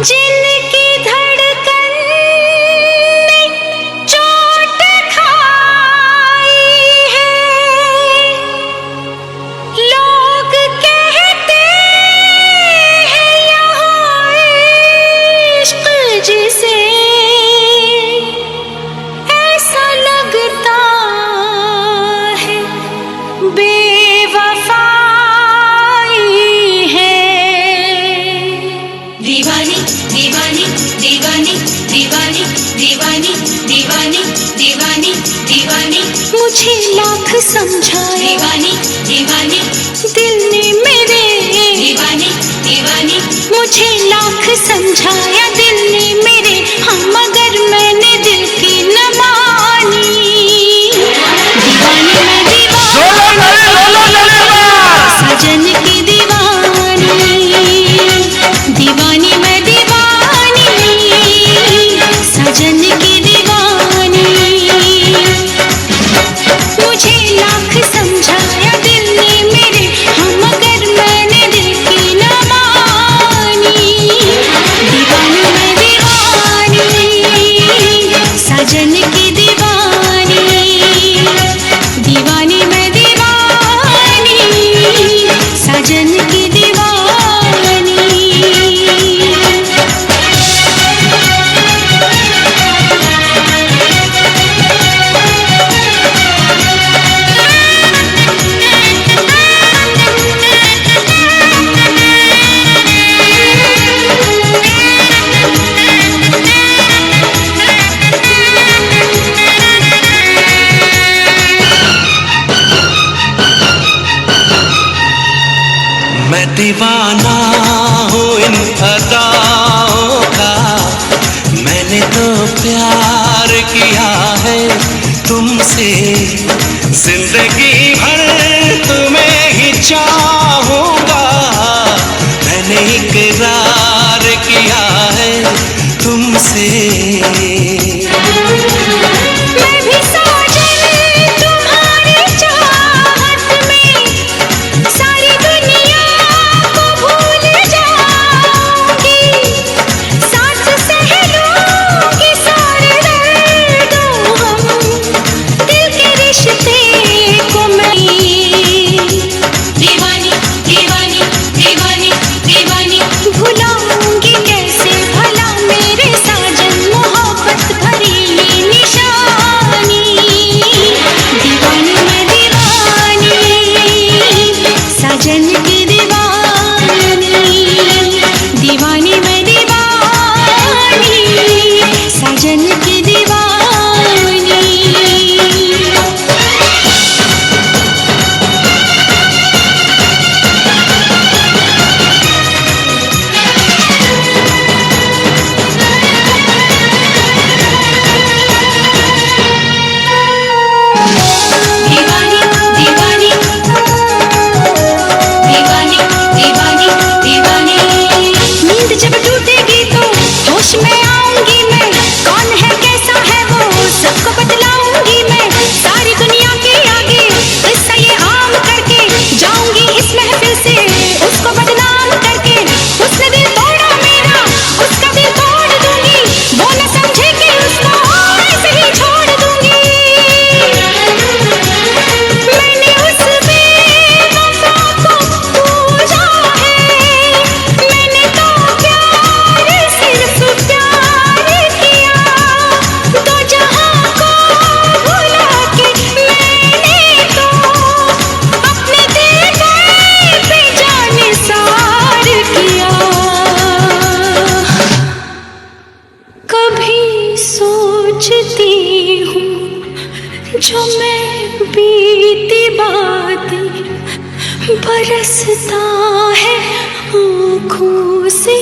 जिनकी धड़कन ने चोट खाई है, लोग कहते हैं यहाँ इश्क जिसे ऐसा लगता है बेवफाई है। दीवानी दीवानी दीवानी दीवानी दीवानी दीवानी दीवानी दीवानी मुझे लाख समझाया दीवानी दीवानी दिल ने मेरे दीवानी दीवानी मुझे लाख समझाया दिल ने मेरे, हाँ मगर मैंने दिल की न मानी। दीवानी मैं दीवानी सजन की दीवानी, दीवानी मैं दीवानी सजन की दीवानी। मुझे लाख समझाया दिल ने मेरे, हाँ मगर मैंने दिल की न मानी। दीवानी मैं दीवानी सजन की दीवानी, दीवानी मैं दीवानी सजन की दीवानी। मैं दीवाना हूँ इन अदाओं का, मैंने तो प्यार किया है तुमसे, जिंदगी भर तुम्हें ही चाहूँगा। मैंने इकरार किया है तुमसे। मैं भी साजन तुम्हारी चाहत में सारी दुनिया को भूल जाऊंगी, साथ सह लूंगी सारे दर्दों हम दिल के रिश्ते को मैं। दीवानी दीवानी दीवानी दीवानी भुलाऊंगी कैसे भला मेरे साजन मोहब्बत भरी ये निशानी। दीवानी मैं दीवानी सजन की दीवानी, दीवानी मैं दीवानी सजन की दीवानी। दीवानी दीवानी दीवानी दीवानी दीवानी नींद जब टूटेगी तो होश में आऊंगी मैं, कौन है कैसा है वो सबको बतलाऊंगी मैं। सारी दुनिया के आगे किस्सा ये आम करके जाऊंगी इस महफिल से उसको बदनाम करके। उसने दिल तोड़ा मेरा उसका दिल तोड़ दूंगी, वो न समझे कि उसको ऐसे ही छोड़ दूंगी। मैंने उस बेवफा को पूजा है, मैंने तो प्यार सिर्फ प्यार किया, तो जहां को भुला के मैंने तो अपने दिल पे जानिसार किया। कभी सोचती हूँ जो मैं बीती बातें, बरसता है आँखों से